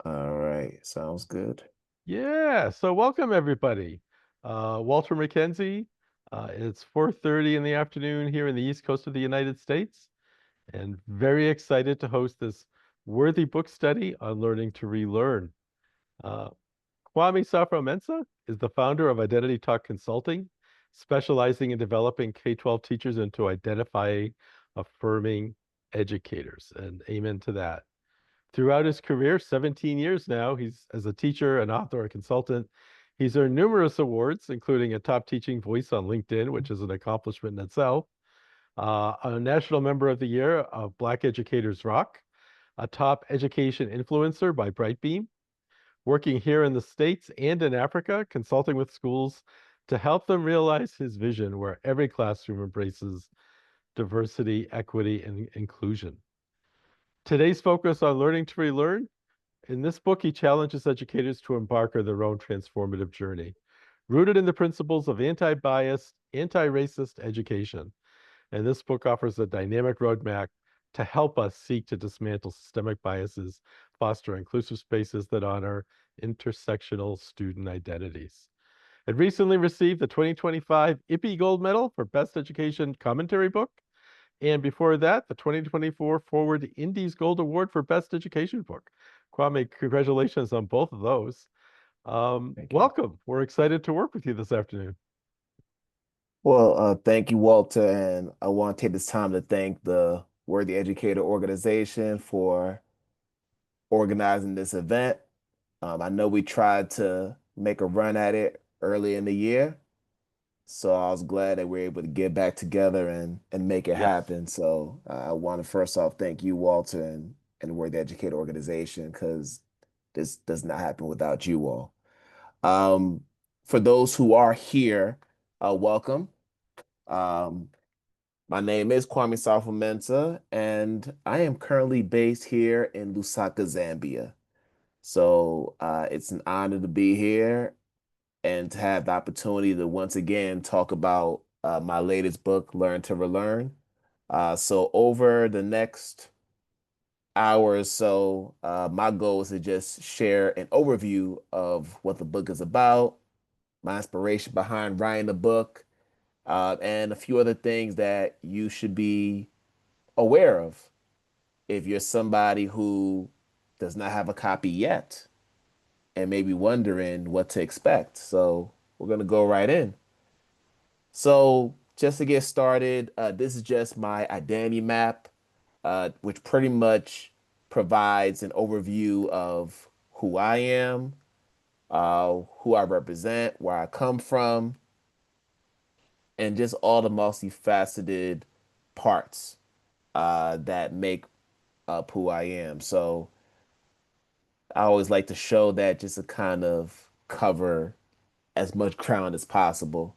All right, sounds good. Yeah, so welcome everybody. Walter McKenzie. It's 4:30 in the afternoon here in the East Coast of the United States, and very excited to host this worthy book study on learning to relearn. Uh, Kwame Sarfo-Mensah is the founder of Identity Talk Consulting, specializing in developing K-12 teachers into identify affirming educators. And amen to that. Throughout his career, 17 years now, he's as a teacher, an author, a consultant. He's earned numerous awards, including a top teaching voice on LinkedIn, which is an accomplishment in itself, a National Member of the Year of Black Educators Rock, a top education influencer by Brightbeam, working here in the States and in Africa, consulting with schools to help them realize his vision where every classroom embraces diversity, equity, and inclusion. Today's focus on learning to relearn. In this book, he challenges educators to embark on their own transformative journey, rooted in the principles of anti-biased, anti-racist education. And this book offers a dynamic roadmap to help us seek to dismantle systemic biases, foster inclusive spaces that honor intersectional student identities. It recently received the 2025 IPPY Gold Medal for Best Education Commentary Book. And before that, the 2024 Forward Indies Gold Award for Best Education Book. Kwame, congratulations on both of those. Thank you. Welcome. We're excited to work with you this afternoon. Well, thank you, Walter, and I want to take this time to thank the Worthy Educator organization for organizing this event. I know we tried to make a run at it early in the year, so I was glad that we were able to get back together and make it Yes. happen. So I want to first off thank you, Walter, and the Worthy Educator organization, because this does not happen without you all. Um, for those who are here, welcome. Um, my name is Kwame Sarfo-Mensah, and I am currently based here in Lusaka, Zambia. So it's an honor to be here and to have the opportunity to once again talk about my latest book, Learn to Relearn. So over the next hour or so, my goal is to just share an overview of what the book is about, my inspiration behind writing the book, and a few other things that you should be aware of if you're somebody who does not have a copy yet and maybe wondering what to expect. So we're going to go right in. So just to get started, this is just my identity map, which pretty much provides an overview of who I am, who I represent, where I come from, and just all the multifaceted parts that make up who I am. So I always like to show that just to kind of cover as much ground as possible.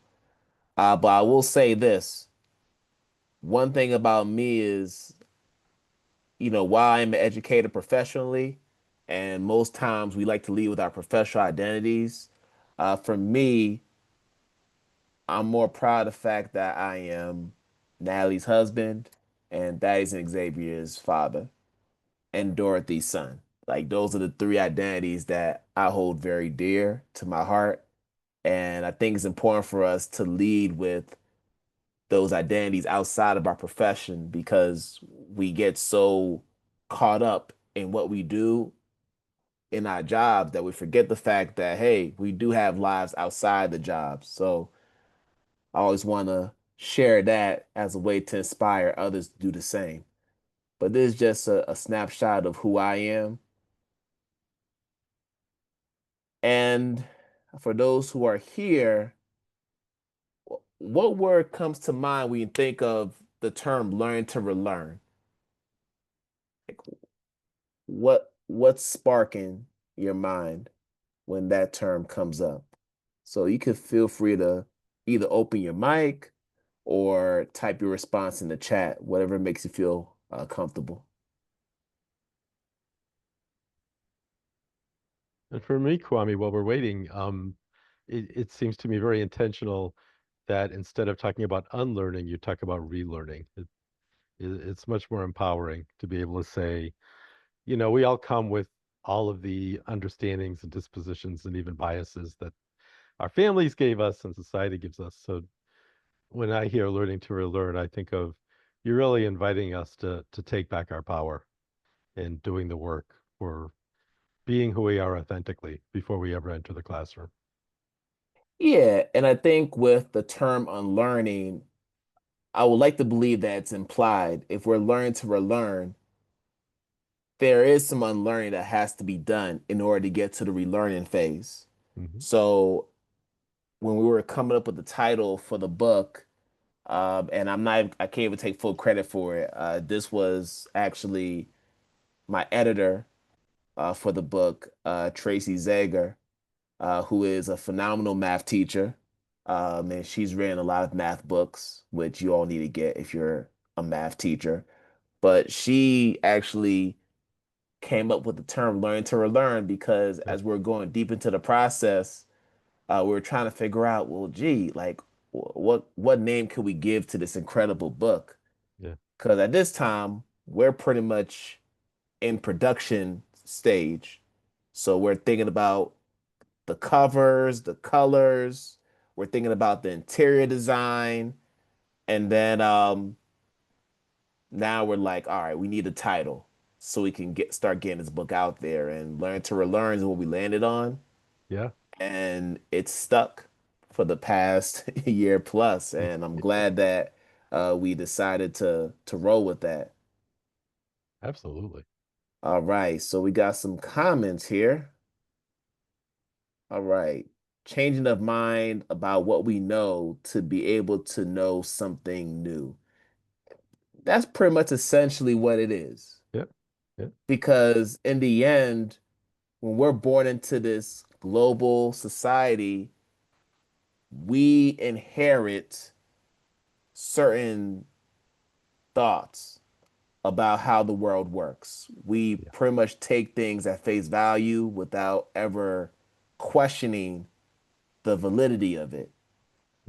But I will say this. One thing about me is, while I'm an educator professionally, and most times we like to lead with our professional identities, for me, I'm more proud of the fact that I am Natalie's husband and Thaddeus and Xavier's father and Dorothy's son. Like those are the three identities that I hold very dear to my heart. And I think it's important for us to lead with those identities outside of our profession because we get so caught up in what we do in our jobs that we forget the fact that, hey, we do have lives outside the jobs. So I always want to share that as a way to inspire others to do the same. But this is just a snapshot of who I am. And for those who are here, what word comes to mind when you think of the term learn to relearn? Like what's sparking your mind when that term comes up? So you could feel free to either open your mic or type your response in the chat, whatever makes you feel comfortable. And for me, Kwame, while we're waiting, it seems to me very intentional that instead of talking about unlearning, you talk about relearning. It's much more empowering to be able to say, we all come with all of the understandings and dispositions and even biases that our families gave us and society gives us. So when I hear learning to relearn, I think of you're really inviting us to take back our power and doing the work for being who we are authentically before we ever enter the classroom. Yeah, and I think with the term unlearning, I would like to believe that it's implied. If we're learning to relearn, there is some unlearning that has to be done in order to get to the relearning phase. Hmm. So when we were coming up with the title for the book, and I can't even take full credit for it. This was actually my editor for the book, Tracy Zager, who is a phenomenal math teacher. And she's written a lot of math books, which you all need to get if you're a math teacher. But she actually came up with the term learn to relearn because Yeah, as we're going deep into the process, we were trying to figure out, well, gee, like what name could we give to this incredible book? yeah, Because at this time, we're pretty much in production stage. So we're thinking about the covers, the colors, we're thinking about the interior design, and then now we're like, all right, we need a title so we can start getting this book out there and learn to relearn is what we landed on. yeah. And it's stuck for the past year plus, and I'm glad that we decided to roll with that. Absolutely. All right, so we got some comments here. All right. Changing of mind about what we know to be able to know something new. That's pretty much essentially what it is. Yeah, yeah, Because in the end, when we're born into this global society, we inherit certain thoughts about how the world works. We yeah, pretty much take things at face value without ever questioning the validity of it.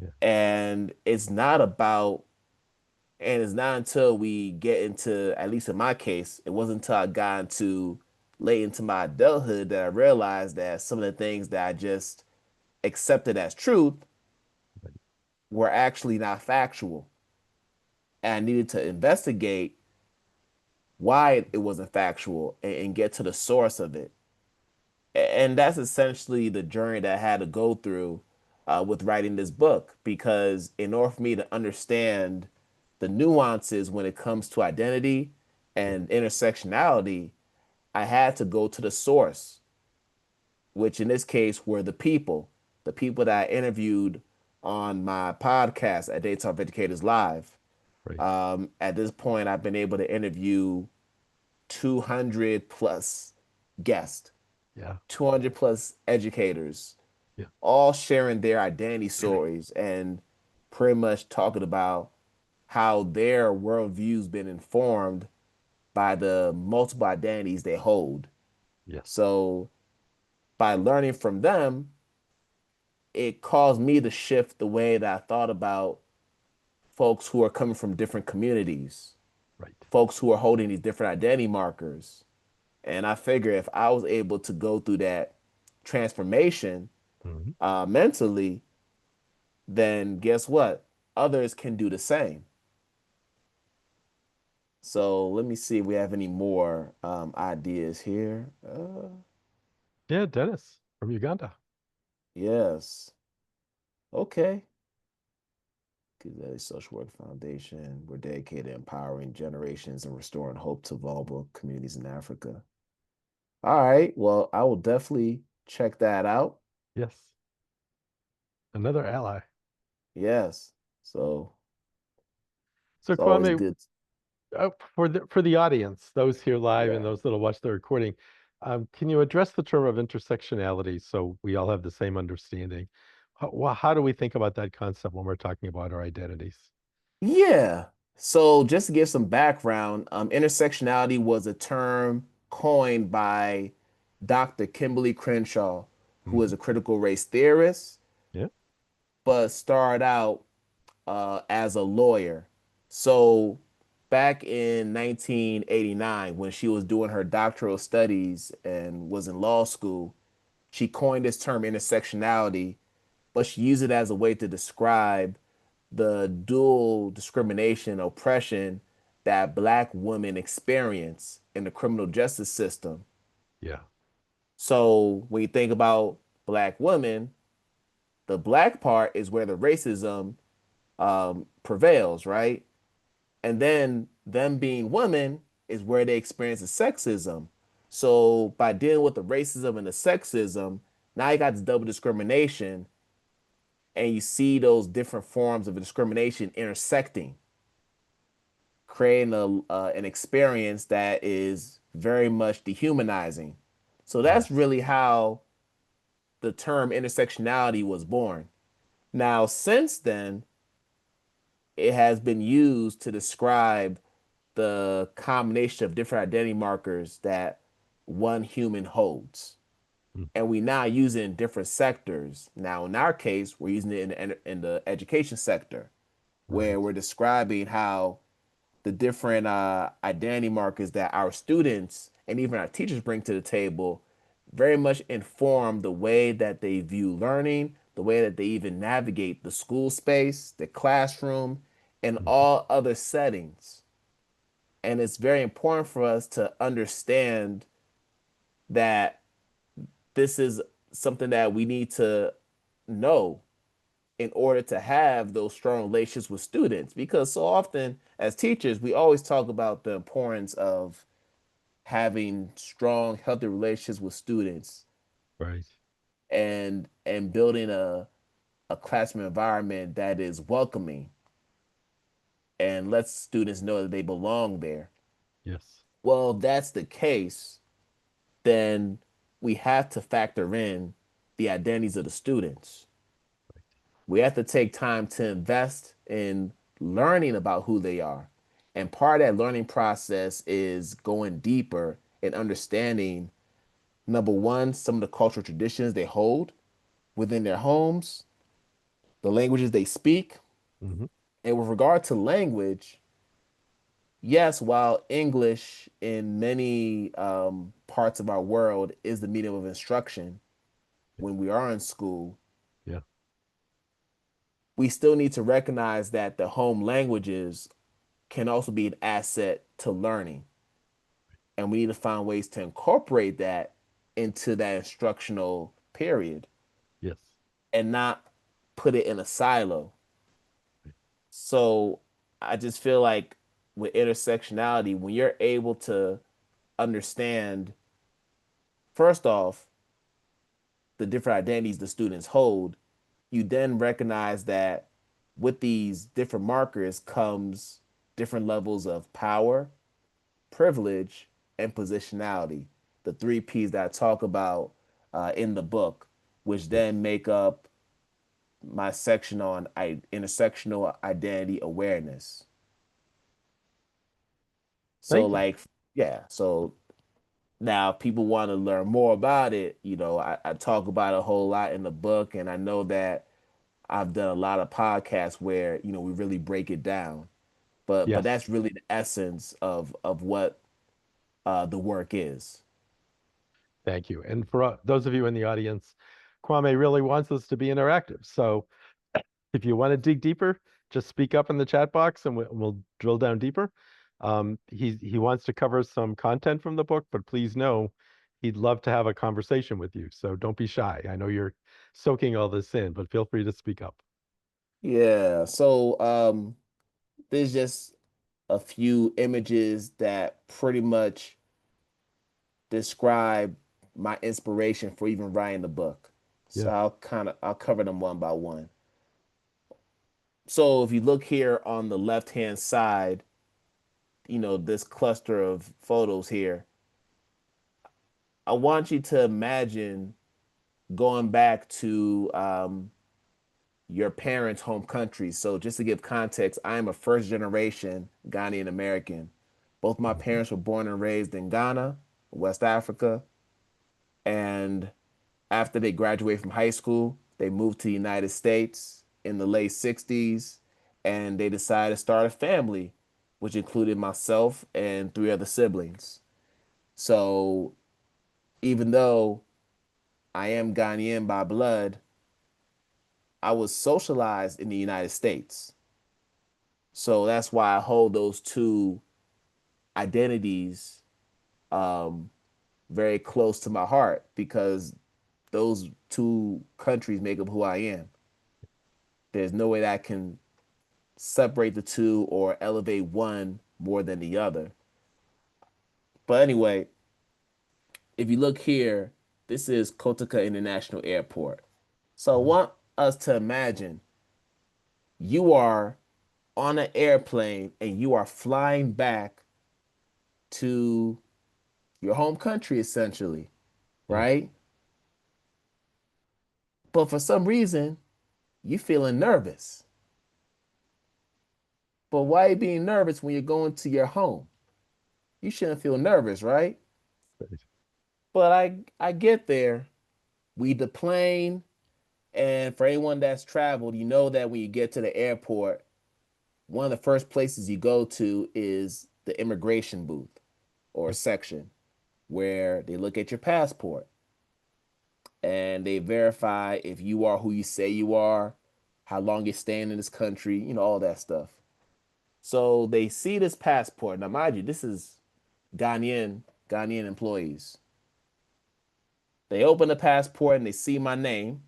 yeah. And it's not until we get into, at least in my case, it wasn't until I got into late into my adulthood that I realized that some of the things that I just accepted as truth Right. were actually not factual. And I needed to investigate why it wasn't factual and get to the source of it. And that's essentially the journey that I had to go through with writing this book. Because in order for me to understand the nuances when it comes to identity Yeah, and intersectionality, I had to go to the source, which in this case were the people that I interviewed on my podcast at Daytime of Educators Live. right. At this point, I've been able to interview 200 plus guests, Yeah, 200 plus educators, yeah, all sharing their identity stories and pretty much talking about how their worldview's been informed by the multiple identities they hold. yes, So by learning from them, it caused me to shift the way that I thought about folks who are coming from different communities, right. folks who are holding these different identity markers. And I figure if I was able to go through that transformation Hmm. mentally, then guess what? Others can do the same. So let me see if we have any more ideas here. Yeah, Dennis from Uganda. Yes. Okay. Kizeli Social Work Foundation. We're dedicated to empowering generations and restoring hope to vulnerable communities in Africa. All right. Well, I will definitely check that out. Yes, another ally. Yes. So So it's always Kwame, good. for the audience, those here live and Yeah. those that'll watch the recording, can you address the term of intersectionality so we all have the same understanding? How do we think about that concept when we're talking about our identities? Yeah. So just to give some background, intersectionality was a term coined by Dr. Kimberly Crenshaw, who is Hmm. a critical race theorist, Yeah, but started out as a lawyer. So back in 1989, when she was doing her doctoral studies and was in law school, she coined this term intersectionality, but she used it as a way to describe the dual discrimination, oppression that Black women experience in the criminal justice system. Yeah. So when you think about Black women, the Black part is where the racism prevails, right? And then them being women is where they experience the sexism. So by dealing with the racism and the sexism, now you got this double discrimination, and you see those different forms of discrimination intersecting, creating an experience that is very much dehumanizing. So that's Yes. really how the term intersectionality was born. Now, since then, it has been used to describe the combination of different identity markers that one human holds. Mm. And we now use it in different sectors. Now, in our case, we're using it in the education sector, Right. where we're describing how the different identity markers that our students and even our teachers bring to the table very much inform the way that they view learning, the way that they even navigate the school space, the classroom, and Mhm. all other settings. And it's very important for us to understand that this is something that we need to know in order to have those strong relationships with students. Because so often as teachers, we always talk about the importance of having strong, healthy relationships with students Right. and building a classroom environment that is welcoming and lets students know that they belong there. Yes. Well, if that's the case, then we have to factor in the identities of the students. We have to take time to invest in learning about who they are. And part of that learning process is going deeper and understanding, number one, some of the cultural traditions they hold within their homes, the languages they speak. Hmm. And with regard to language, yes, while English in many parts of our world is the medium of instruction when we are in school, Yeah. we still need to recognize that the home languages can also be an asset to learning. And we need to find ways to incorporate that into that instructional period Yes. and not put it in a silo. So I just feel like with intersectionality, when you're able to understand, first off, the different identities the students hold, you then recognize that with these different markers comes different levels of power, privilege, and positionality. The three P's that I talk about in the book, which Yes. then make up my section on intersectional identity awareness. So, Thank you. like, yeah, so now if people want to learn more about it, I talk about it a whole lot in the book, and I know that I've done a lot of podcasts where, we really break it down. But Yes. that's really the essence of what the work is. Thank you. And for those of you in the audience, Kwame really wants us to be interactive. So if you want to dig deeper, just speak up in the chat box and we'll drill down deeper. He wants to cover some content from the book, but please know he'd love to have a conversation with you. So don't be shy. I know you're soaking all this in, but feel free to speak up. Yeah. So there's just a few images that pretty much describe my inspiration for even writing the book. So Yeah. I'll cover them one by one. So if you look here on the left-hand side, this cluster of photos here, I want you to imagine going back to your parents' home country. So just to give context, I am a first generation Ghanaian American. Both my Mhm. parents were born and raised in Ghana, West Africa, and after they graduated from high school, they moved to the United States in the late 60s and they decided to start a family. which included myself and three other siblings. So even though I am Ghanaian by blood, I was socialized in the United States. So that's why I hold those two identities um, very close to my heart because those two countries make up who I am. There's no way that I can separate the two or elevate one more than the other. But anyway, if you look here, this is Kotoka International Airport. So I Mhm. want us to imagine you are on an airplane and you are flying back to your home country essentially, Yeah. right? But for some reason, you feeling nervous. But why are you being nervous when you're going to your home? You shouldn't feel nervous, right? Right. But I get there, we deplane, and for anyone that's traveled, you know that when you get to the airport, one of the first places you go to is the immigration booth or Yep. section where they look at your passport and they verify if you are who you say you are, how long you're staying in this country, all that stuff. So they see this passport. Now, mind you, this is Ghanaian employees. They open the passport and they see my name,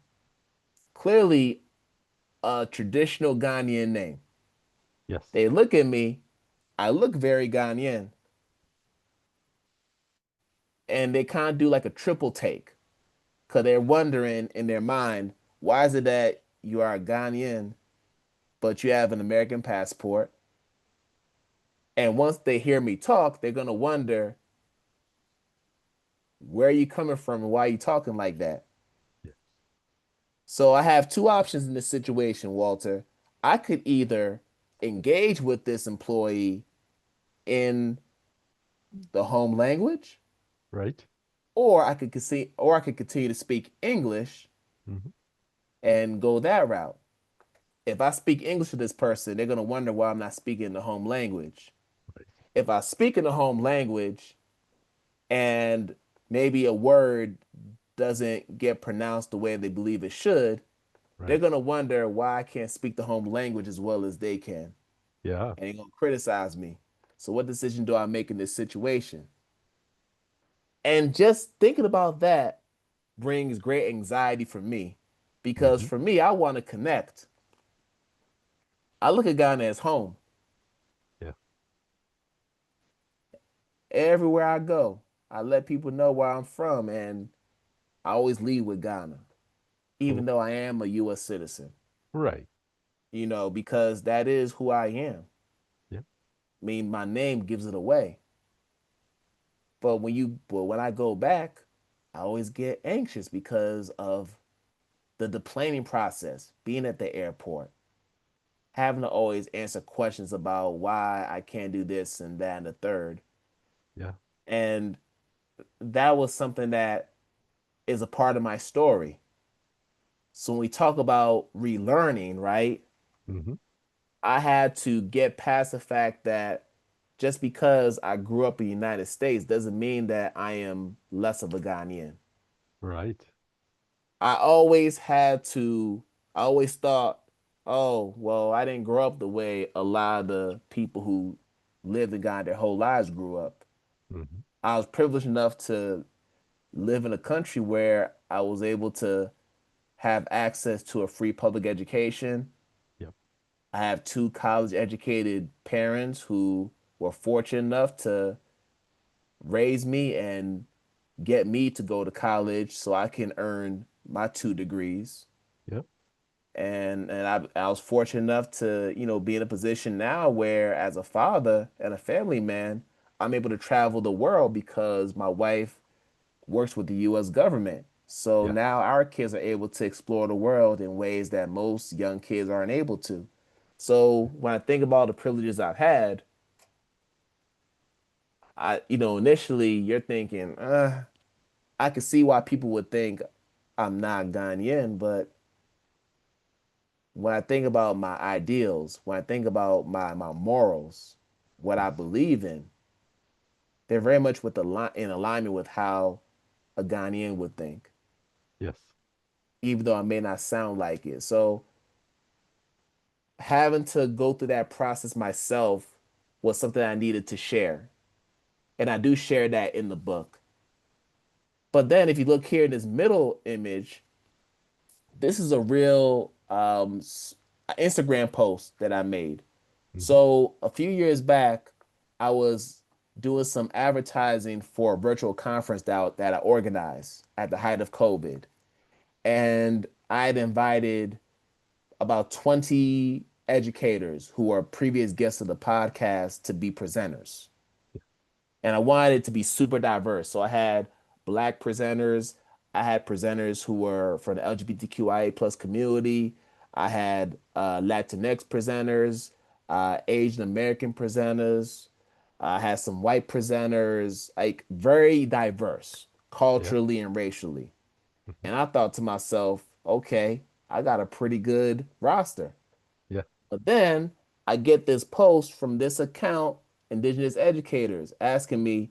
clearly a traditional Ghanaian name. Yes. They look at me, I look very Ghanaian, and they kind of do like a triple take because they're wondering in their mind, why is it that you are a Ghanaian, but you have an American passport? And once they hear me talk, they're going to wonder, where are you coming from and why are you talking like that? Yeah. So I have two options in this situation, Walter. I could either engage with this employee in the home language, Right. or I could continue to speak English Hmm. and go that route. If I speak English to this person, they're gonna wonder why I'm not speaking the home language. Right. If I speak in the home language and maybe a word doesn't get pronounced the way they believe it should, they're Right. gonna wonder why I can't speak the home language as well as they can. Yeah. And they're gonna criticize me. So what decision do I make in this situation? And just thinking about that brings great anxiety for me because Hmm. for me, I want to connect. I look at Ghana as home Yeah. everywhere I go. I let people know where I'm from, and I always lead with Ghana, even Well, though I am a U.S. citizen, right. because that is who I am. Yeah. I mean, my name gives it away. But when I go back, I always get anxious because of the deplaning process, being at the airport, having to always answer questions about why I can't do this and that and the third. Yeah. And that was something that is a part of my story. So when we talk about relearning, right, Hmm. I had to get past the fact that just because I grew up in the United States doesn't mean that I am less of a Ghanaian. Right. I always had to, I always thought, oh, well, I didn't grow up the way a lot of the people who lived in Ghana their whole lives grew up. Hmm. I was privileged enough to live in a country where I was able to have access to a free public education. Yep. I have two college educated parents who were fortunate enough to raise me and get me to go to college so I can earn my two degrees. Yep. I was fortunate enough to, be in a position now where as a father and a family man, I'm able to travel the world because my wife works with the US government. So Yeah. now our kids are able to explore the world in ways that most young kids aren't able to. So when I think about the privileges I've had, initially you're thinking, I can see why people would think I'm not Ghanaian, but when I think about my ideals, when I think about my morals, what I Yes. believe in, they're very much in alignment with how a Ghanaian would think, Yes. even though I may not sound like it. So having to go through that process myself was something I needed to share. And I do share that in the book. But then if you look here in this middle image, this is a real Instagram post that I made. Hmm. So a few years back, I was doing some advertising for a virtual conference that I organized at the height of COVID. And I had invited about 20 educators who are previous guests of the podcast to be presenters. And I wanted it to be super diverse. So I had black presenters, I had presenters who were from the LGBTQIA plus community, I had Latinx presenters, Asian American presenters, I had some white presenters, like very diverse Yeah. culturally and racially. Hmm. And I thought to myself, okay, I got a pretty good roster. Yeah. But then I get this post from this account, Indigenous Educators, asking me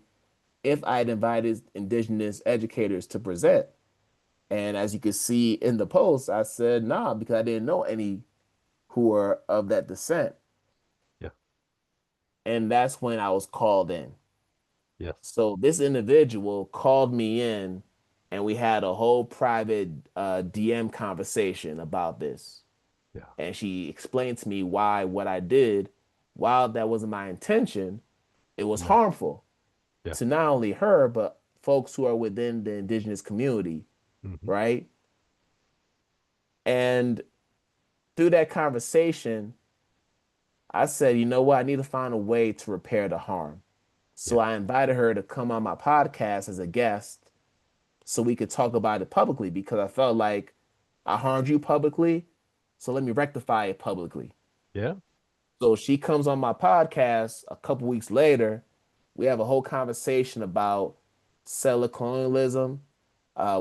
if I had invited Indigenous educators to present. And as you can see in the post, I said nah because I didn't know any who were of that descent. Yeah. And that's when I was called in. Yes. So this individual called me in and we had a whole private DM conversation about this. Yeah. And she explained to me why what I did, while that wasn't my intention, it was No. harmful Yeah. to not only her, but folks who are within the indigenous community, Hmm. right? And through that conversation, I said, you know what? I need to find a way to repair the harm. So Yeah. I invited her to come on my podcast as a guest so we could talk about it publicly because I felt like I harmed you publicly. So let me rectify it publicly. Yeah. So she comes on my podcast a couple weeks later. We have a whole conversation about settler colonialism.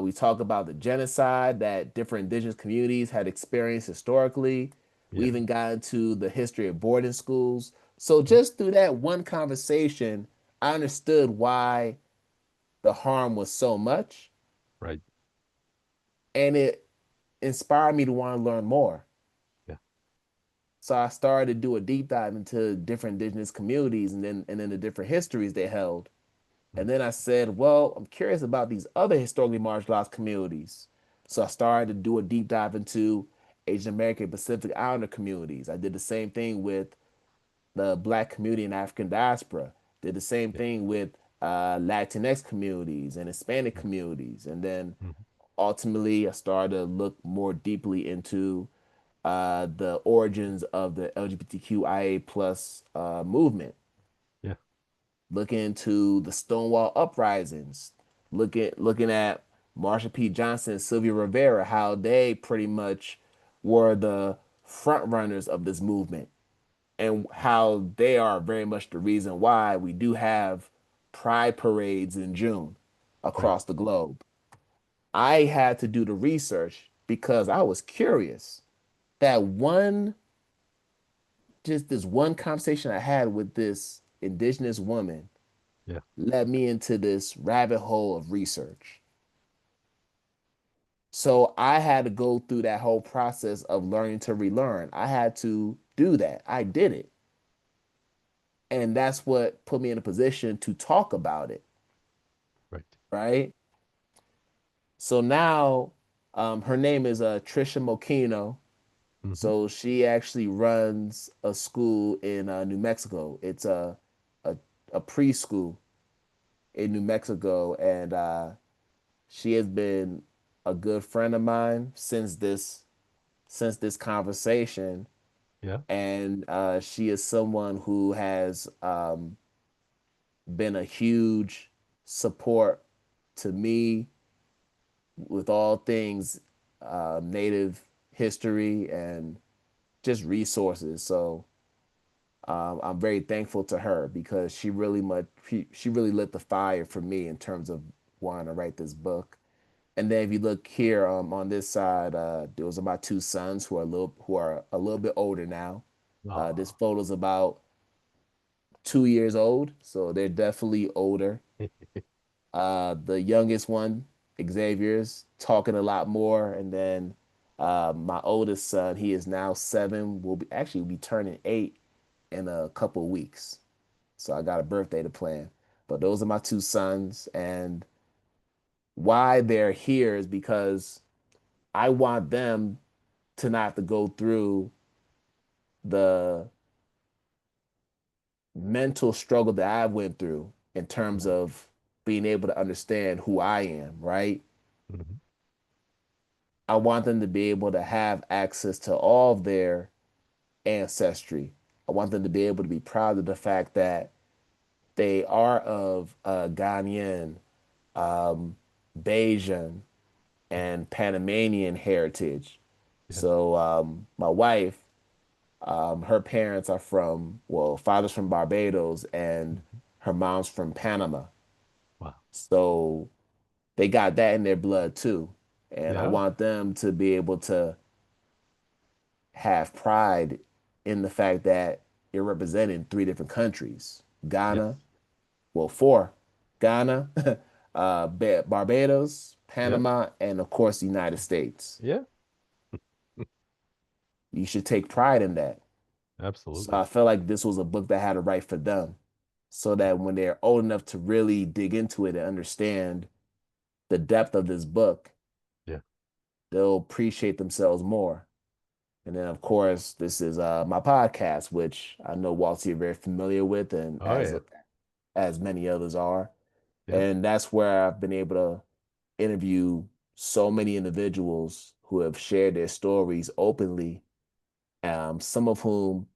We talk about the genocide that different indigenous communities had experienced historically. We Yeah. even got into the history of boarding schools. So Mm. just through that one conversation, I understood why the harm was so much, Right. and it inspired me to want to learn more. Yeah. So I started to do a deep dive into different indigenous communities and then the different histories they held. Mm. And then I said, well, I'm curious about these other historically marginalized communities. So I started to do a deep dive into Asian American Pacific Islander communities. I did the same thing with the Black community and African diaspora. Did the same Yeah. thing with Latinx communities and Hispanic Yeah. communities. And then Hmm. ultimately, I started to look more deeply into the origins of the LGBTQIA plus movement, Yeah. looking into the Stonewall uprisings, looking at Marsha P. Johnson and Sylvia Rivera, how they pretty much were the front runners of this movement, and how they are very much the reason why we do have pride parades in June Right. across the globe. I had to do the research because I was curious. That one, just this one conversation I had with this indigenous woman Yeah. led me into this rabbit hole of research. So I had to go through that whole process of learning to relearn. I had to do that. I did it. And that's what put me in a position to talk about it, Right. right? So now her name is Trisha Mokino. Hmm. So she actually runs a school in New Mexico. It's a, a preschool in New Mexico. And she has been a good friend of mine since this conversation, Yeah. and she is someone who has been a huge support to me with all things Native history and just resources. So I'm very thankful to her because she really lit the fire for me in terms of wanting to write this book. And then if you look here on this side, those are my two sons who are a little bit older now. This Ah. photo's about 2 years old, so they're definitely older. The youngest one, Xavier's, talking a lot more, and then my oldest son, he is now 7, will be actually be turning 8 in a couple of weeks. So I got a birthday to plan. But those are my two sons, and why they're here is because I want them to not have to go through the mental struggle that I went through in terms Right. of being able to understand who I am, right? Mhm. I want them to be able to have access to all of their ancestry. I want them to be able to be proud of the fact that they are of Ghanaian, um, Bajan, and Panamanian heritage. Yeah. So my wife, her parents are from, well, father's from Barbados and Mhm. her mom's from Panama. Wow. So they got that in their blood too. And I Yeah. want them to be able to have pride in the fact that you're representing three different countries. Ghana, Yes. well, four. Ghana, Barbados, Yeah. Panama, and of course the United States. Yeah. You should take pride in that. So Absolutely. I felt like this was a book that had to write for them so that when they're old enough to really dig into it and understand the depth of this book, Yeah. they'll appreciate themselves more. And then, of course, this is my podcast, which I know Walter you're very familiar with, and Oh yeah. as many others are. Yeah. And that's where I've been able to interview so many individuals who have shared their stories openly, some of whom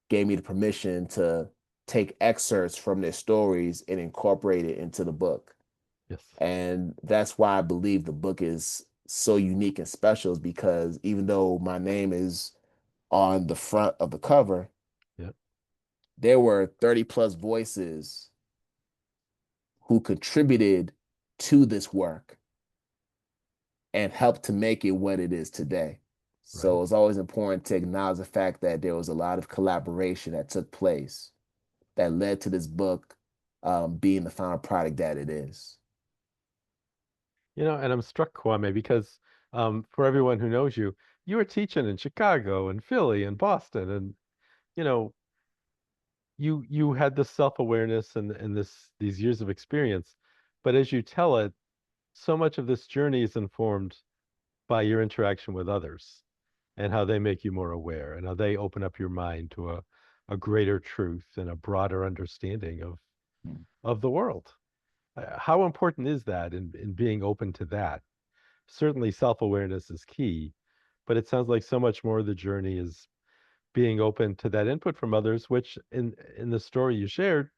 gave me the permission to take excerpts from their stories and incorporate it into the book. Yes. And that's why I believe the book is so unique and special, is because even though my name is on the front of the cover, Yeah. there were 30 plus voices who contributed to this work and helped to make it what it is today. Right. So it's always important to acknowledge the fact that there was a lot of collaboration that took place that led to this book being the final product that it is. And I'm struck, Kwame, because for everyone who knows you, you were teaching in Chicago and Philly and Boston, and you know, you had this self-awareness and these years of experience. But as you tell it, so much of this journey is informed by your interaction with others and how they make you more aware and how they open up your mind to a greater truth and a broader understanding of the world. How important is that in being open to that? Certainly self-awareness is key, but it sounds like so much more of the journey is being open to that input from others, which in the story you shared,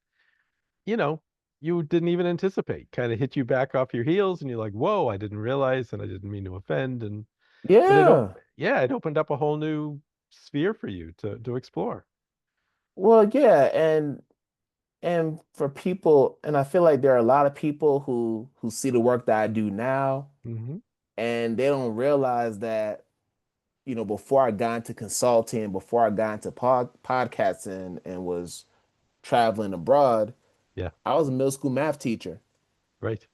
you know, you didn't even anticipate, kind of hit you back off your heels and you're like, whoa, I didn't realize and I didn't mean to offend. And but Yeah. yeah, it opened up a whole new sphere for you to explore. Well, yeah, and for people, and I feel like there are a lot of people who see the work that I do now, Hmm. and they don't realize that, before I got into consulting, before I got into podcasting and was traveling abroad, Yeah, I was a middle school math teacher right,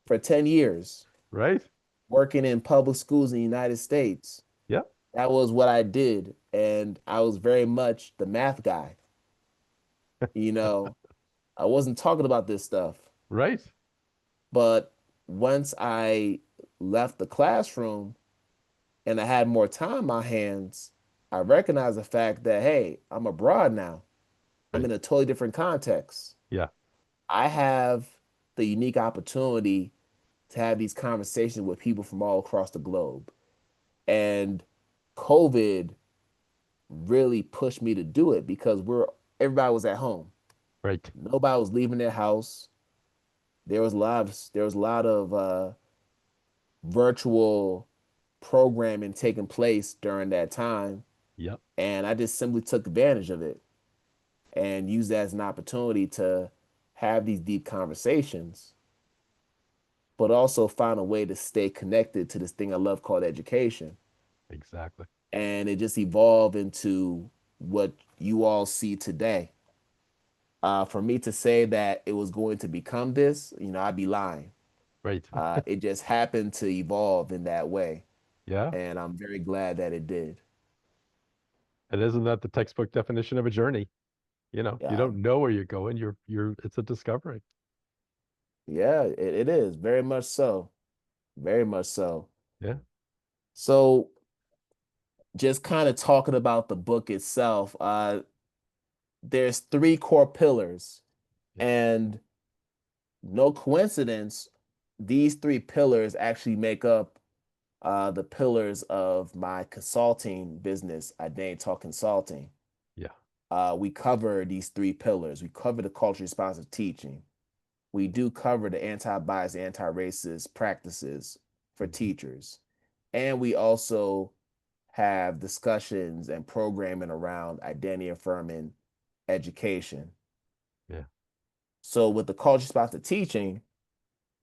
for 10 years, right. working in public schools in the United States. Yeah, That was what I did, and I was very much the math guy. You know, I wasn't talking about this stuff. right, But once I left the classroom and I had more time on my hands, I recognized the fact that, hey, I'm abroad now. I'm right. in a totally different context. Yeah, I have the unique opportunity to have these conversations with people from all across the globe. And COVID really pushed me to do it because everybody was at home. right, Nobody was leaving their house. There was a lot of virtual programming taking place during that time. yeah, And I just simply took advantage of it and used that as an opportunity to have these deep conversations, but also find a way to stay connected to this thing I love called education. exactly. And it just evolved into what you all see today. For me to say that it was going to become this, I'd be lying. Right. It just happened to evolve in that way, Yeah. and I'm very glad that it did. And isn't that the textbook definition of a journey? You Yeah, don't know where you're going. It's a discovery. yeah, it is very much so, very much so. Yeah. So, just kind of talking about the book itself, there's three core pillars, Yeah. and no coincidence, these three pillars actually make up the pillars of my consulting business, Identity Talk Consulting. Yeah. We cover these three pillars. We cover the culture responsive teaching. We do cover the anti-bias, anti-racist practices for Hmm. teachers. And we also have discussions and programming around identity affirming education. Yeah. So with the culture responsive teaching,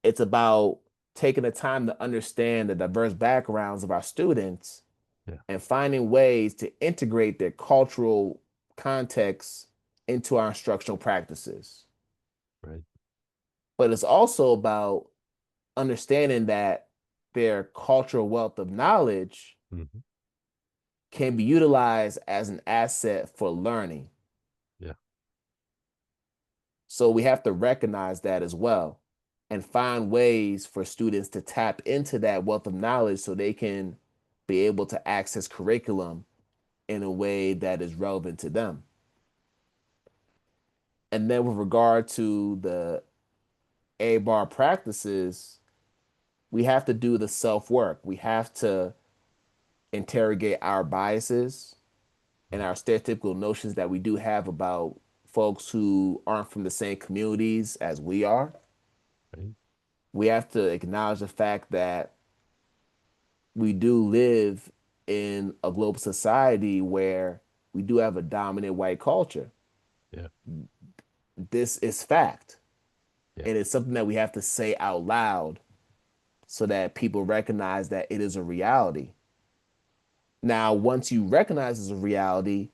it's about taking the time to understand the diverse backgrounds of our students Yeah. and finding ways to integrate their cultural context into our instructional practices. Right. But it's also about understanding that their cultural wealth of knowledge Hmm. can be utilized as an asset for learning. Yeah. So we have to recognize that as well and find ways for students to tap into that wealth of knowledge so they can be able to access curriculum in a way that is relevant to them. And then with regard to the A bar practices, we have to do the self work. We have to interrogate our biases and our stereotypical notions that we do have about folks who aren't from the same communities as we are. Right. We have to acknowledge the fact that we do live in a global society where we do have a dominant white culture. Yeah. This is fact. Yeah. And it's something that we have to say out loud so that people recognize that it is a reality. Now, once you recognize it's a reality,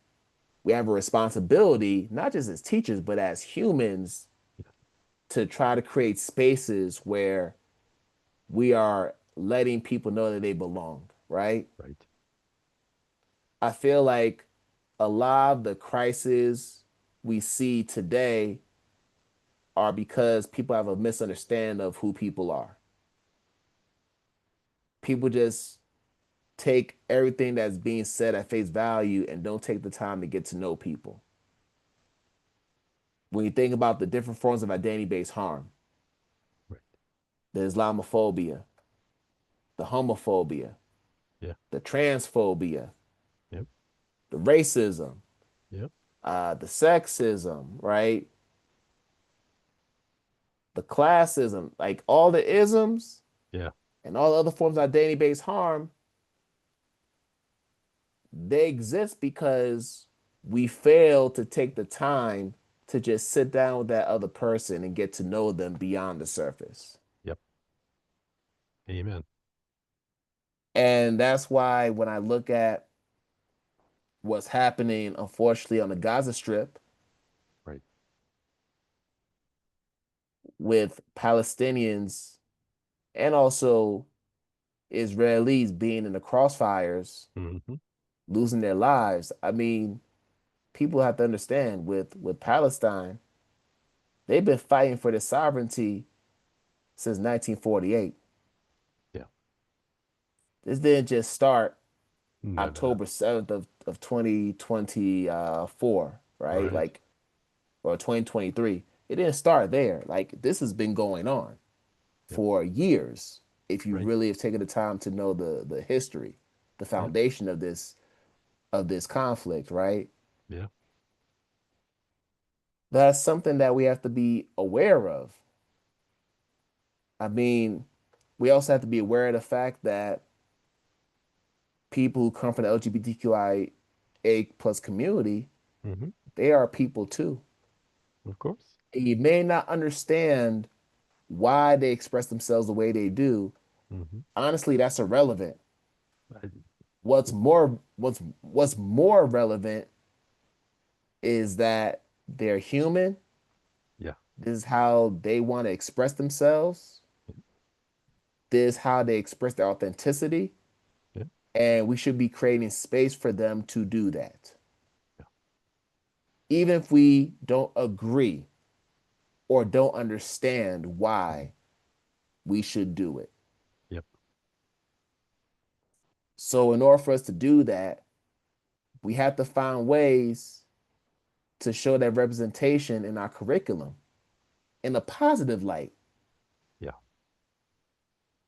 we have a responsibility, not just as teachers, but as humans, to try to create spaces where we are letting people know that they belong, right? Right. I feel like a lot of the crises we see today are because people have a misunderstanding of who people are. People just take everything that's being said at face value and don't take the time to get to know people. When you think about the different forms of identity-based harm, Right. the Islamophobia, the homophobia, Yeah. the transphobia, Yep. the racism, Yep. the sexism, right? The classism, like all the isms Yeah. and all the other forms of identity-based harm, they exist because we fail to take the time to just sit down with that other person and get to know them beyond the surface. Yep. Amen. And that's why when I look at what's happening, unfortunately, on the Gaza Strip Right. with Palestinians and also Israelis being in the crossfires, Hmm. losing their lives, I mean, people have to understand with Palestine, they've been fighting for their sovereignty since 1948. Yeah. This didn't just start No, no, no. October 7th of 2024, right? Right. Like, or 2023. It didn't start there. Like, this has been going on Yep. for years. If you Right. really have taken the time to know the history, the Yep. foundation of this conflict, right? Yeah. That's something that we have to be aware of. I mean, we also have to be aware of the fact that people who come from the LGBTQIA plus community, Hmm. they are people too. Of course. And you may not understand why they express themselves the way they do. Hmm. Honestly, that's irrelevant. I, What's more relevant is that they're human This is how they want to express themselves. This is how they express their authenticity. Yeah, And we should be creating space for them to do that. yeah, Even if we don't agree or don't understand mhm, why we should do it. yep, So, in order for us to do that, we have to find ways to show that representation in our curriculum in a positive light. yeah,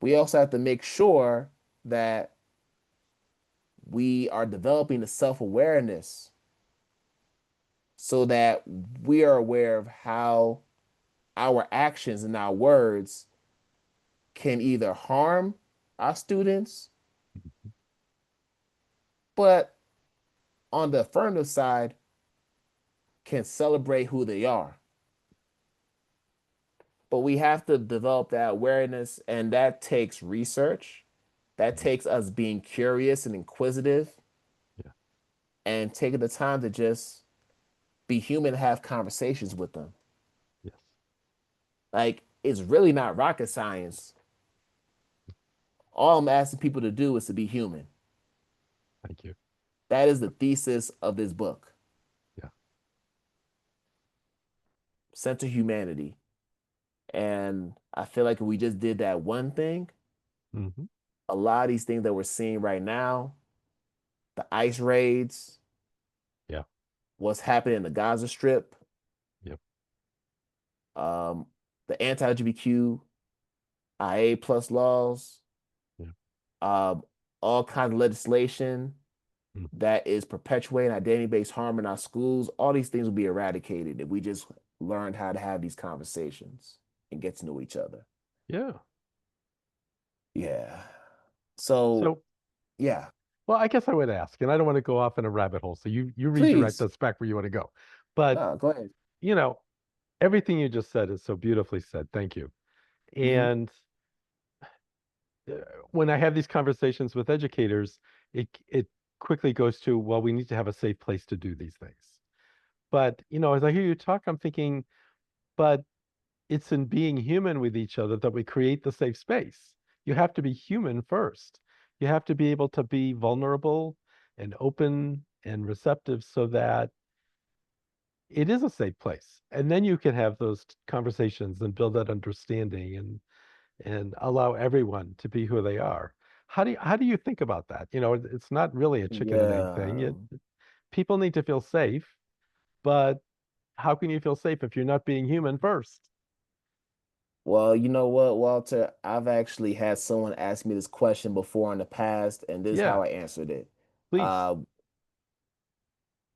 We also have to make sure that we are developing the self awareness so that we are aware of how our actions and our words can either harm our students, mhm, but on the affirmative side, can celebrate who they are. But we have to develop that awareness, and that takes research. That mhm, takes us being curious and inquisitive yeah, and taking the time to just be human and have conversations with them. yes. Like, it's really not rocket science. All I'm asking people to do is to be human. Thank you. That is the thesis of this book. Yeah. Center humanity. And I feel like if we just did that one thing, Hmm. a lot of these things that we're seeing right now, the ICE raids, Yeah. what's happening in the Gaza Strip, Yep. um, the anti-LGBTQIA plus laws, Yeah. um, all kinds of legislation Mhm. that is perpetuating identity-based harm in our schools, all these things will be eradicated if we just learned how to have these conversations and get to know each other. Yeah. Yeah. So, So, yeah, well, I guess I would ask, and I don't want to go off in a rabbit hole, so you redirect please. us back where you want to go. But, No, go ahead. you know, everything you just said is so beautifully said. Thank you. Hmm. And uh, when I have these conversations with educators, it quickly goes to, well, we need to have a safe place to do these things. But, as I hear you talk, I'm thinking, but it's in being human with each other that we create the safe space. You have to be human first. You have to be able to be vulnerable and open and receptive so that it is a safe place. And then you can have those conversations and build that understanding and allow everyone to be who they are. How do you think about that? It's not really a chicken and egg thing. Yeah. People need to feel safe, but how can you feel safe if you're not being human first? Well, you know what, Walter? I've actually had someone ask me this question before in the past, and this is Yeah, how I answered it. please. Uh,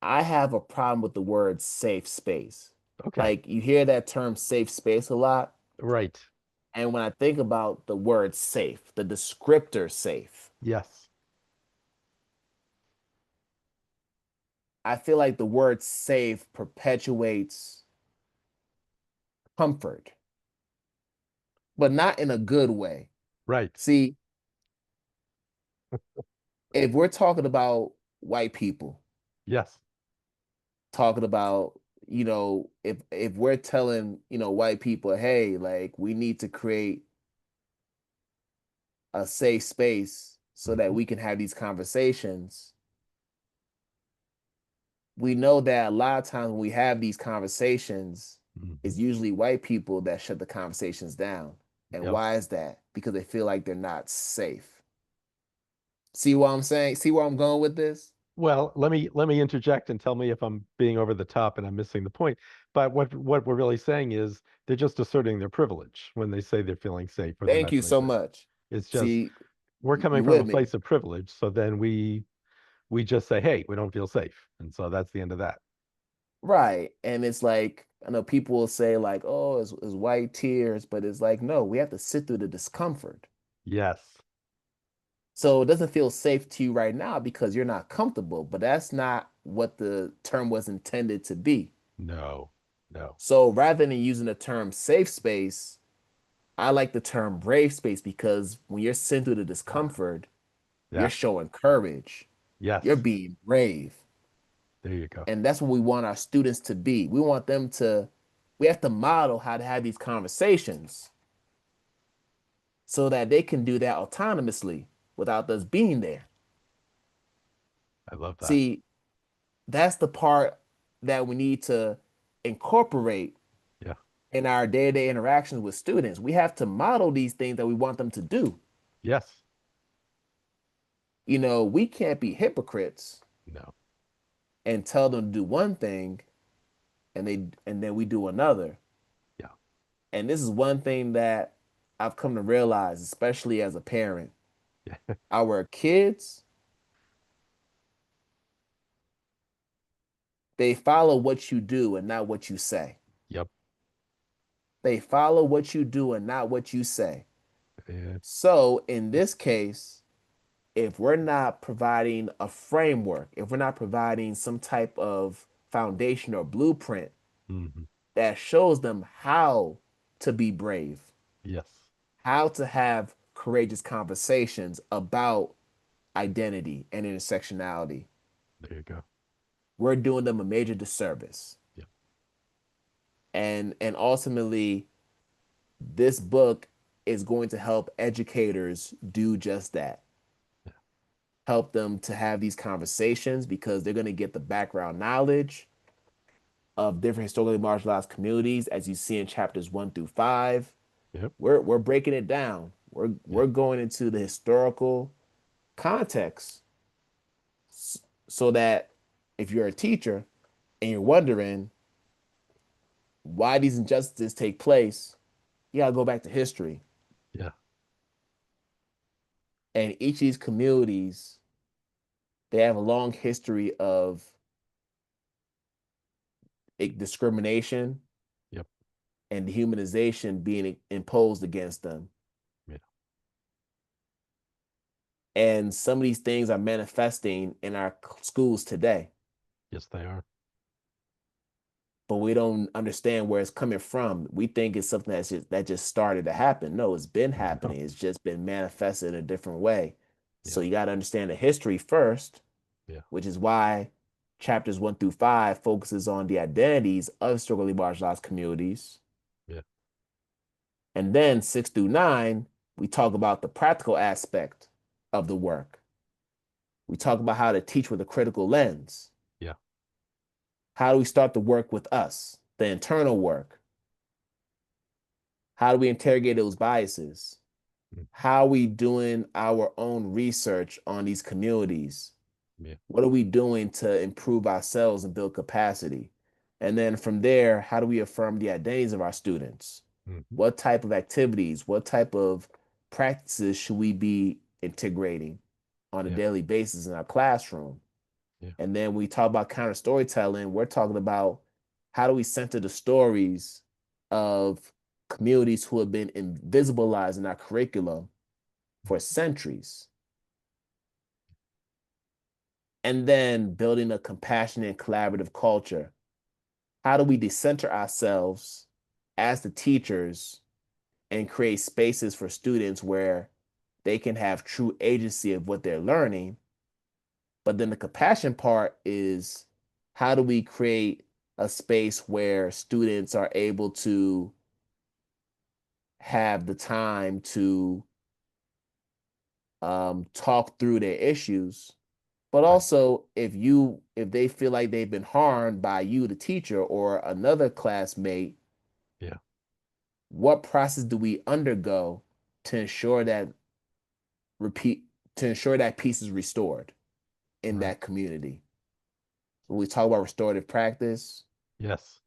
I have a problem with the word safe space. Okay. Like, you hear that term safe space a lot, Right. and when I think about the word safe, the descriptor safe, Yes. I feel like the word safe perpetuates comfort, but not in a good way. Right. See, if we're talking about white people, Yes. talking about, if we're telling, white people, hey, like, we need to create a safe space so that Hmm. we can have these conversations, we know that a lot of times when we have these conversations, Hmm. it's usually white people that shut the conversations down. And Yep. why is that? Because they feel like they're not safe. See what I'm saying? See where I'm going with this? Well, let me interject and tell me if I'm being over the top and I'm missing the point. But what we're really saying is they're just asserting their privilege when they say they're feeling safe or they're Thank not you feeling so safe. much. It's just See, we're coming you from a with me? place of privilege, so then we just say, hey, we don't feel safe. And so that's the end of that. Right. And it's like, I know people will say, like, oh, it's white tears, but it's like, no, we have to sit through the discomfort. Yes. So it doesn't feel safe to you right now because you're not comfortable, but that's not what the term was intended to be. No. No. So rather than using the term safe space, I like the term brave space because when you're sitting through the Ah, discomfort, you're yes. showing courage. You're Yes. being brave. There you go. And that's what we want our students to be. We want them to We have to model how to have these conversations so that they can do that autonomously without us being there. I love that. See, that's the part that we need to incorporate Yeah. in our day-to-day interactions with students. We have to model these things that we want them to do. Yes. We can't be hypocrites No. and tell them to do one thing and then we do another. Yeah. And this is one thing that I've come to realize, especially as a parent. Yeah. Our kids, they follow what you do and not what you say. Yep. They follow what you do and not what you say. Yeah. So in this case, if we're not providing a framework, if we're not providing some type of foundation or blueprint Hmm. that shows them how to be brave, Yes. how to have courageous conversations about identity and intersectionality, There you go. we're doing them a major disservice. Yep. And ultimately, this book is going to help educators do just that. Yeah. Help them to have these conversations because they're going to get the background knowledge of different historically marginalized communities, as you see in chapters 1 through 5. Yep. We're breaking it down. We're Yeah. we're going into the historical context so that if you're a teacher and you're wondering why these injustices take place, you gotta go back to history. Yeah. And each of these communities, they have a long history of discrimination Yep. and dehumanization being imposed against them. Yeah. And some of these things are manifesting in our schools today, Yes, they are. but we don't understand where it's coming from. We think it's something that just started to happen. No, it's been No. happening. It's just been manifested in a different way. Yeah. So you got to understand the history first, Yeah. which is why chapters 1 through 5 focuses on the identities of historically marginalized communities. Yeah. And then 6 through 9, we talk about the practical aspect of the work. We talk about how to teach with a critical lens. Yeah. How do we start the work with us, the internal work? How do we interrogate those biases? Mm. How are we doing our own research on these communities? Yeah. What are we doing to improve ourselves and build capacity? And then from there, how do we affirm the identities of our students? Hmm. What type of activities, what type of practices should we be integrating on a Yeah. daily basis in our classroom? Yeah. And then we talk about counter storytelling. We're talking about how do we center the stories of communities who have been invisibilized in our curriculum for centuries. And then building a compassionate, collaborative culture. How do we decenter ourselves as the teachers and create spaces for students where they can have true agency of what they're learning? But then the compassion part is how do we create a space where students are able to have the time to talk through their issues, but Right. also if they feel like they've been harmed by you, the teacher, or another classmate, Yeah. what process do we undergo to ensure that repeat to ensure that peace is restored in Right. that community? When we talk about restorative practice Yes.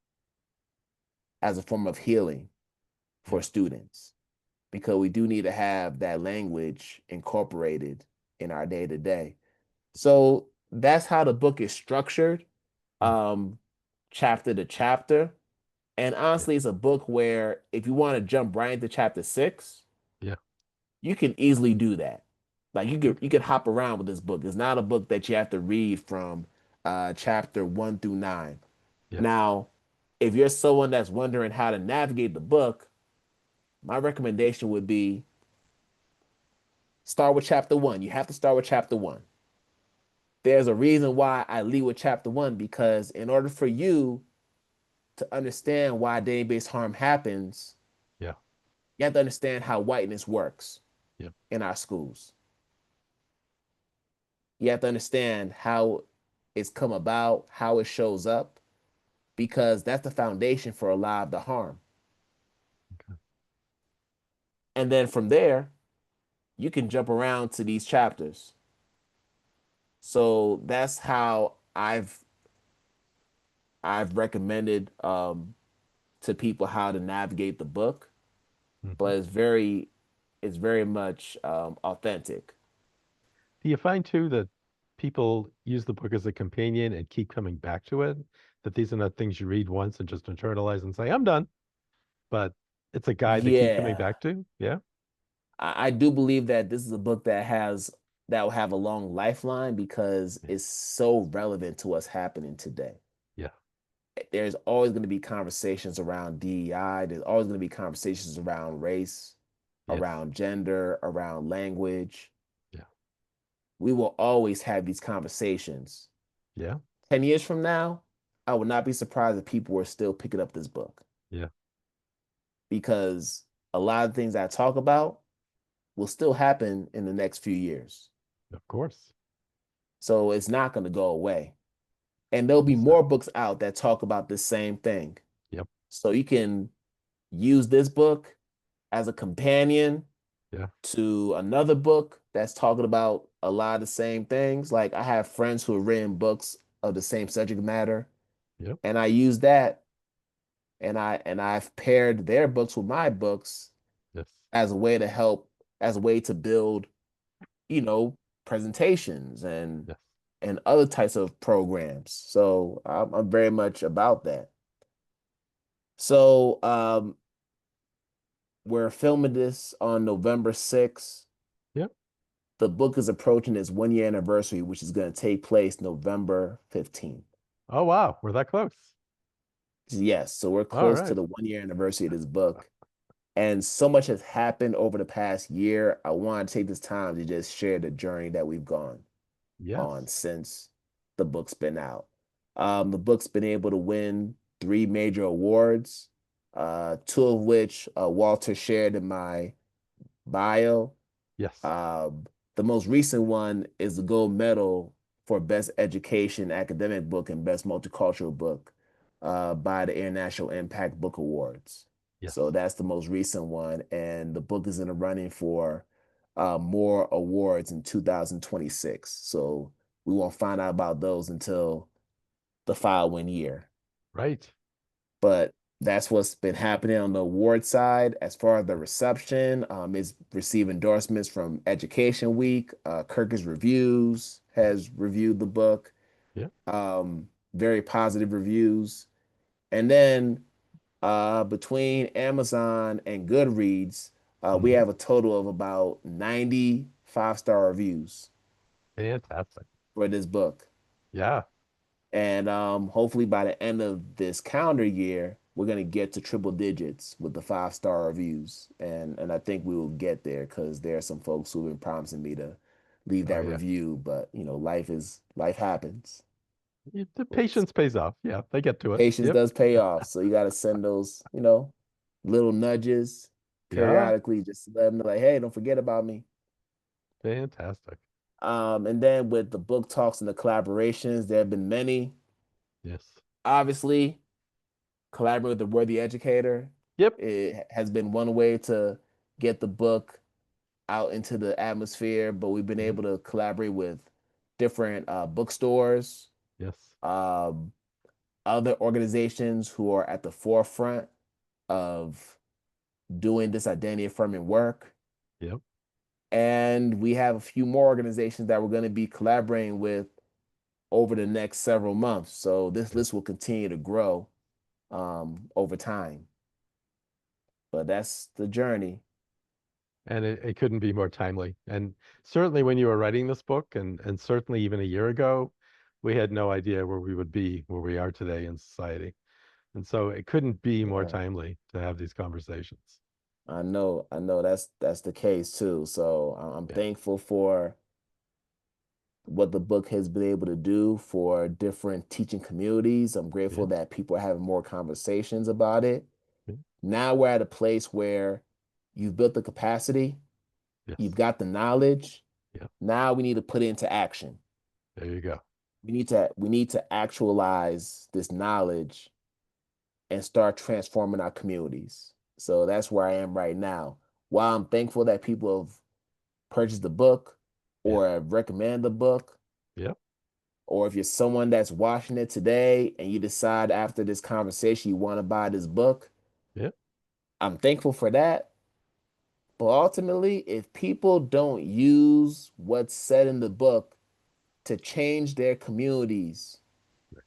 as a form of healing for Yeah. students, because we do need to have that language incorporated in our day to day. So that's how the book is structured, Mm. um, chapter to chapter. And Yeah. honestly, it's a book where if you want to jump right into chapter 6, Yeah. you can easily do that. Like you Okay. could hop around with this book. It's not a book that you have to read from chapter 1 through 9. Yeah. Now, if you're someone that's wondering how to navigate the book, my recommendation would be start with chapter 1. You have to start with chapter 1. There's a reason why I lead with chapter 1 because in order for you to understand why identity-based harm happens, Yeah. you have to understand how whiteness works Yep. in our schools. You have to understand how it's come about, how it shows up, because that's the foundation for a lot of the harm. Okay. And then from there, you can jump around to these chapters. So that's how I've recommended to people how to navigate the book, Mhm. but it's very much authentic. Do you find too that people use the book as a companion and keep coming back to it? That these are not things you read once and just internalize and say, I'm done, but it's a guide they keep coming Yeah, back to? Yeah. I do believe that this is a book that will have a long lifeline because Yeah. it's so relevant to what's happening today. Yeah. There's always going to be conversations around DEI. There's always going to be conversations around race, Yes. around gender, around language. Yeah. We will always have these conversations. Yeah. 10 years from now, I would not be surprised if people were still picking up this book Yeah. because a lot of things I talk about will still happen in the next few years. Of course. So it's not going to go away. And there'll be more Exactly. books out that talk about the same thing. Yep. So you can use this book as a companion Yeah. to another book that's talking about a lot of the same things. Like I have friends who have written books of the same subject matter, Yep. and I use that and I've paired their books with my books Yes. as a way to help, as a way to build, you know, presentations Yes. and other types of programs. So I'm very much about that. So we're filming this on November 6th. Yep. The book is approaching its 1 year anniversary, which is going to take place November 15th. Oh, wow. We're that close. Yes, so we're All close to right. the 1 year anniversary of this book. And so much has happened over the past year. I want to take this time to just share the journey that we've gone on Yes. since the book's been out. The book's been able to win three major awards, two of which Walter shared in my bio. Yes. Um, the most recent one is the gold medal for Best Education Academic Book and Best Multicultural Book by the International Impact Book Awards. Yes. So that's the most recent one. And the book is in the running for more awards in 2026. So we won't find out about those until the following year. Right. But that's what's been happening on the award side. As far as the reception, it's received endorsements from Education Week. Kirkus Reviews Yes. has reviewed the book, Yeah. very positive reviews. And then between Amazon and Goodreads, we Hmm. have a total of about 90 five-star reviews Fantastic. for this book. Yeah. And hopefully by the end of this calendar year, we're gonna get to triple digits with the five-star reviews. And I think we will get there because there are some folks who've been promising me to leave Oh, that yeah. review, but life happens. The patience pays off. Yeah. They get to it. Patience Yep. does pay off. So you gotta send those, little nudges Yeah. periodically just to let them know, like, hey, don't forget about me. Fantastic. And then with the book talks and the collaborations, there have been many. Yes. Obviously, collaborating with the Worthy Educator. Yep. It has been one way to get the book out into the atmosphere, but we've been Mhm. able to collaborate with different bookstores, Yes. um, other organizations who are at the forefront of doing this identity affirming work. Yep. And we have a few more organizations that we're going to be collaborating with over the next several months. So this Yep. list will continue to grow over time. But that's the journey. And it couldn't be more timely. And certainly when you were writing this book, and certainly even a year ago, we had no idea where we would be where we are today in society. And so it couldn't be more Yeah, timely to have these conversations. I know that's the case too. So I'm Yeah. thankful for what the book has been able to do for different teaching communities. I'm Yeah. grateful that people are having more conversations about it. Yeah. Now we're at a place where you've built the capacity, you've Yes. got the knowledge. Yeah. Now we need to put it into action. There you go. We need to actualize this knowledge and start transforming our communities. So that's where I am right now. While I'm thankful that people have purchased the book Yeah. or have recommended the book, Yeah. or if you're someone that's watching it today and you decide after this conversation you want to buy this book, Yeah. I'm thankful for that. But ultimately, if people don't use what's said in the book to change their communities, Right.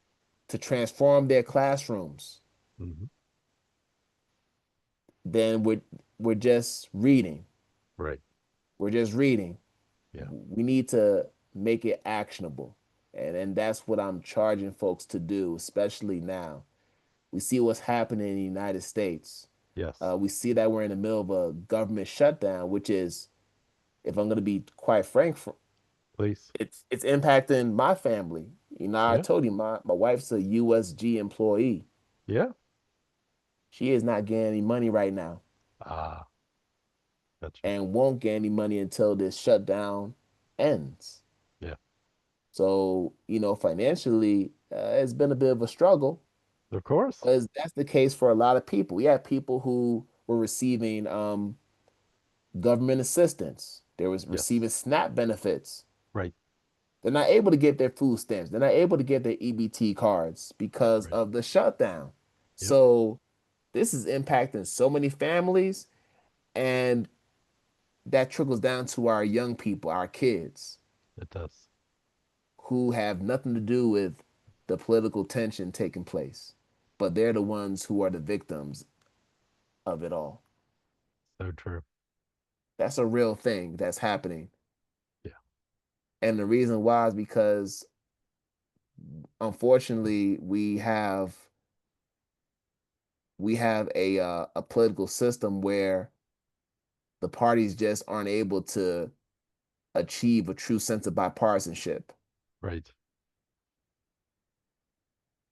to transform their classrooms, Hmm. then we're just reading. Right. We're just reading. Yeah. We need to make it actionable. And that's what I'm charging folks to do, especially now. We see what's happening in the United States. Yes. We see that we're in the middle of a government shutdown, which is, if I'm going to be quite frank, Please. it's impacting my family. You know, I Yeah. told you my wife's a USG employee. Yeah. She is not getting any money right now Ah, gotcha. and won't get any money until this shutdown ends. Yeah. So, financially, it's been a bit of a struggle, Of course. because that's the case for a lot of people. We have people who were receiving government assistance. They was Yes. receiving SNAP benefits. Right. They're not able to get their food stamps. They're not able to get their EBT cards because Right. of the shutdown. Yep. So this is impacting so many families, and that trickles down to our young people, our kids, It does. who have nothing to do with the political tension taking place, but they're the ones who are the victims of it all. So true. That's a real thing that's happening. Yeah. And the reason why is because, unfortunately, we have a political system where the parties just aren't able to achieve a true sense of bipartisanship. Right.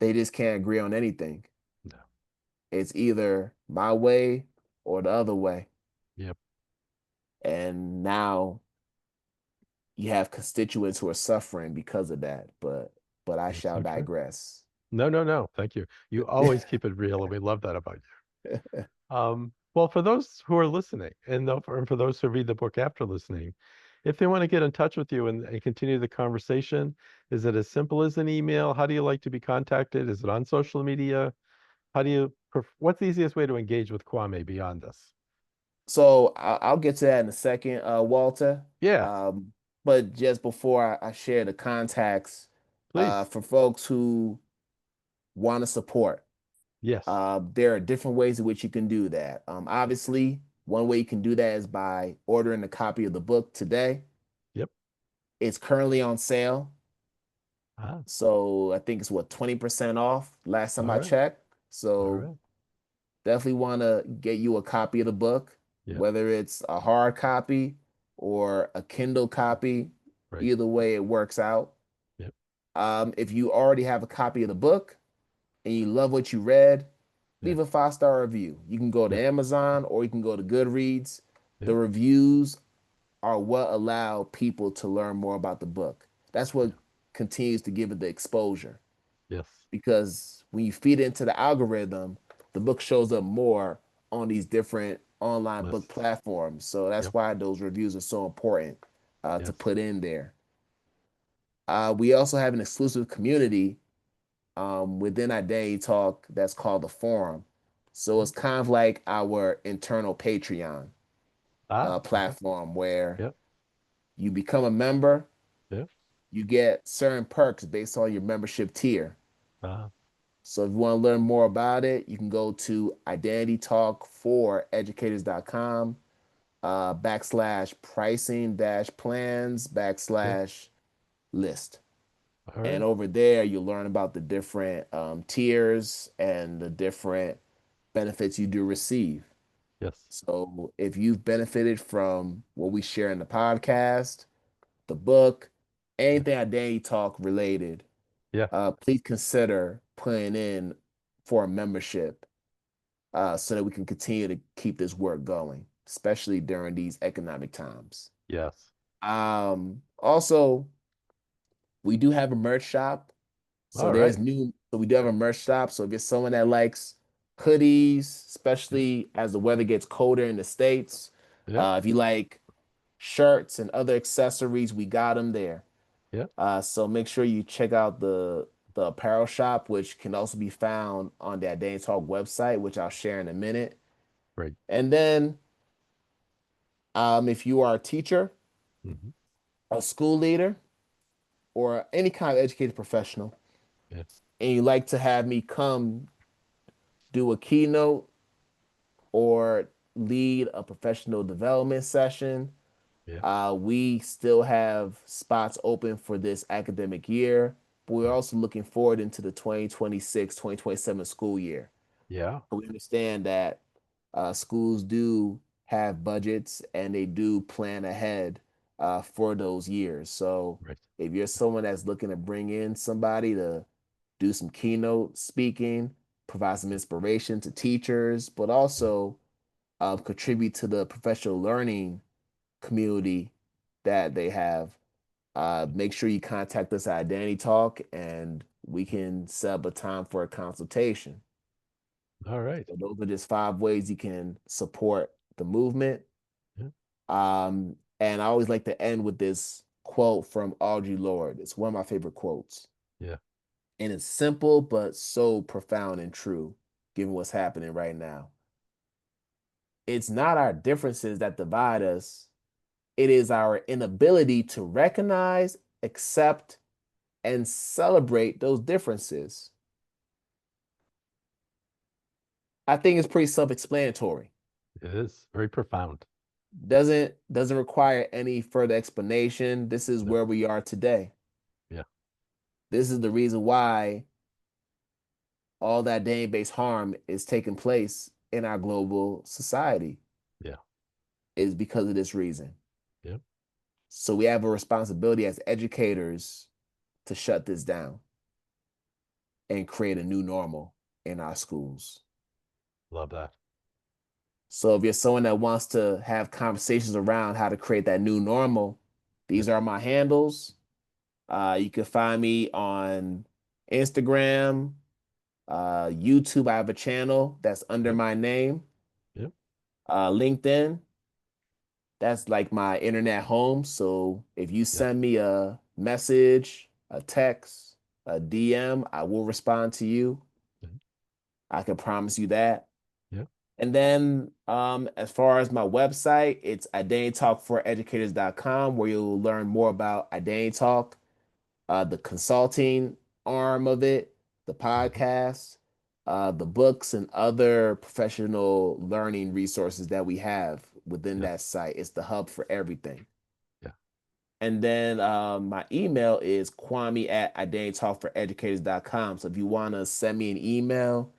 They just can't agree on anything. No. It's either my way or the other way. Yep. And now you have constituents who are suffering because of that. But I That's shall so true. digress. No, no, no. Thank you. You always keep it real, and we love that about you. Well, for those who are listening, and for those who read the book after listening, if they want to get in touch with you and continue the conversation, is it as simple as an email? How do you like to be contacted? Is it on social media? What's the easiest way to engage with Kwame beyond this? So I'll get to that in a second, Walter. Yeah, Um, but just before I share the contacts, please. for folks who want to support, Yes. there are different ways in which you can do that. Yep. Obviously, one way you can do that is by ordering a copy of the book today. Yep. It's currently on sale. Ah, So I think it's what, 20% off last time all I right. checked. All So right. definitely want to get you a copy of the book, Yep. whether it's a hard copy or a Kindle copy. Right. Either way, it works out. Yep. If you already have a copy of the book and you love what you read, Yeah. leave a 5-star review. You can go to Yep. Amazon or you can go to Goodreads. The Yep. reviews are what allow people to learn more about the book. That's what Yeah. continues to give it the exposure, Yes. because when you feed it into the algorithm, the book shows up more on these different online book Lists. platforms. So that's Yep. why those reviews are so important to Yes. put in there. We also have an exclusive community within Identity Talk that's called the Forum. So Okay. it's kind of like our internal Patreon Ah, okay. platform where Yep. you become a member, Yep. you get certain perks based on your membership tier. Ah, So if you want to learn more about it, you can go to identitytalk4educators.com backslash pricing dash plans yep. backslash list. All And right. over there, you'll learn about the different tiers and the different benefits you do receive. Yes. So if you've benefited from what we share in the podcast, the book, Yeah. anything identity talk related, Yeah. please consider putting in for a membership so that we can continue to keep this work going, especially during these economic times. Yes. Also, we do have a merch shop. All right. So we do have a merch shop. So if you're someone that likes hoodies, Yeah. especially as the weather gets colder in the States, Yeah. if you like shirts and other accessories, we got them there. Yeah. So make sure you check out the apparel shop, which can also be found on the Identity Talk website, which I'll share in a minute. Great. And then if you are a teacher, Hmm. a school leader, or any kind of educated professional, Yeah. and you like to have me come do a keynote or lead a professional development session, Yeah. we still have spots open for this academic year, but we're Right. also looking forward into the 2026-2027 school year. Yeah. We understand that schools do have budgets and they do plan ahead for those years. So Right. if you're someone that's looking to bring in somebody to do some keynote speaking, provide some inspiration to teachers, but Yeah. also contribute to the professional learning community that they have, make sure you contact us at Identity Talk and we can set up a time for a consultation. All right. So those are just 5 ways you can support the movement. Yeah. And I always like to end with this quote from Audre Lorde. It's one of my favorite quotes. Yeah. And it's simple, but so profound and true, given what's happening right now. It's not our differences that divide us, it is our inability to recognize, accept, and celebrate those differences. I think it's pretty self-explanatory. It is very profound. Doesn't require any further explanation. This is No. where we are today. Yeah. This is the reason why all that database harm is taking place in our global society Yeah. is because of this reason. Yeah. So we have a responsibility as educators to shut this down and create a new normal in our schools. Love that. So if you're someone that wants to have conversations around how to create that new normal, Yeah. these are my handles. You can find me on Instagram, YouTube. I have a channel that's under Yeah. my name. Yeah. LinkedIn, that's like my internet home. So if you Yeah. send me a message, a text, a DM, I will respond to you. Yeah. I can promise you that. Yeah. And then as far as my website, it's identitytalkforeducators.com, where you'll learn more about Identity Talk, the consulting arm of it, the Mhm. podcast, the books, and other professional learning resources that we have within Yeah. that site. It's the hub for everything. Yeah. And then my email is Kwame at identitytalkforeducators.com. So if you want to send me an email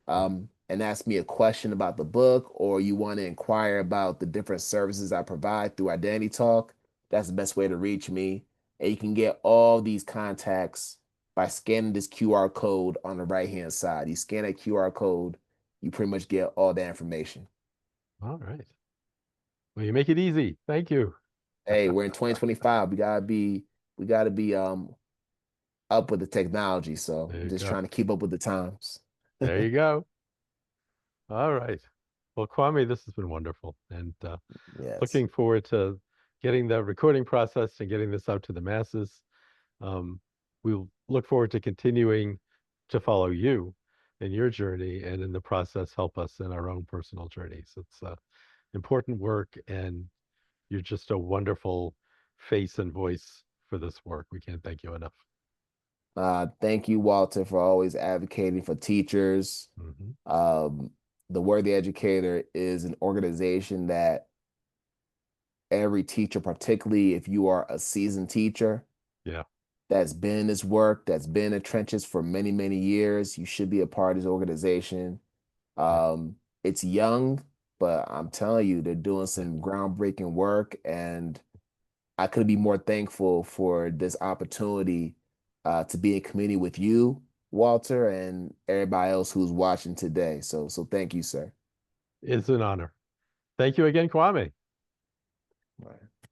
Yeah. and ask me a question about the book, or you want to inquire about the different services I provide through Identity Talk, that's the best way to reach me. And you can get all these contacts by scanning this QR code on the right-hand side. You scan that QR code, you pretty much get all that information. All right. Well, you make it easy. Thank you. Hey, we're in 2025. We gotta be up with the technology. So There I'm you just go. trying to keep up with the times. There you go. All right. Well, Kwame, this has been wonderful, and Yes. looking forward to getting the recording process and getting this out to the masses. Um, we'll look forward to continuing to follow you in your journey and in the process help us in our own personal journeys. It's important work, and you're just a wonderful face and voice for this work. We can't thank you enough. Thank you, Walter, for always advocating for teachers. Hmm. Um, the Worthy Educator is an organization that every teacher, particularly if you are a seasoned teacher Yeah. that's been in this work, that's been in the trenches for many, many years, you should be a part of this organization. Yeah. It's young, but I'm telling you, they're doing Yeah. some groundbreaking work, and I couldn't be more thankful for this opportunity to be in community with you, Walter, and everybody else who's watching today. So thank you, sir. It's an honor. Thank you again, Kwame. Right.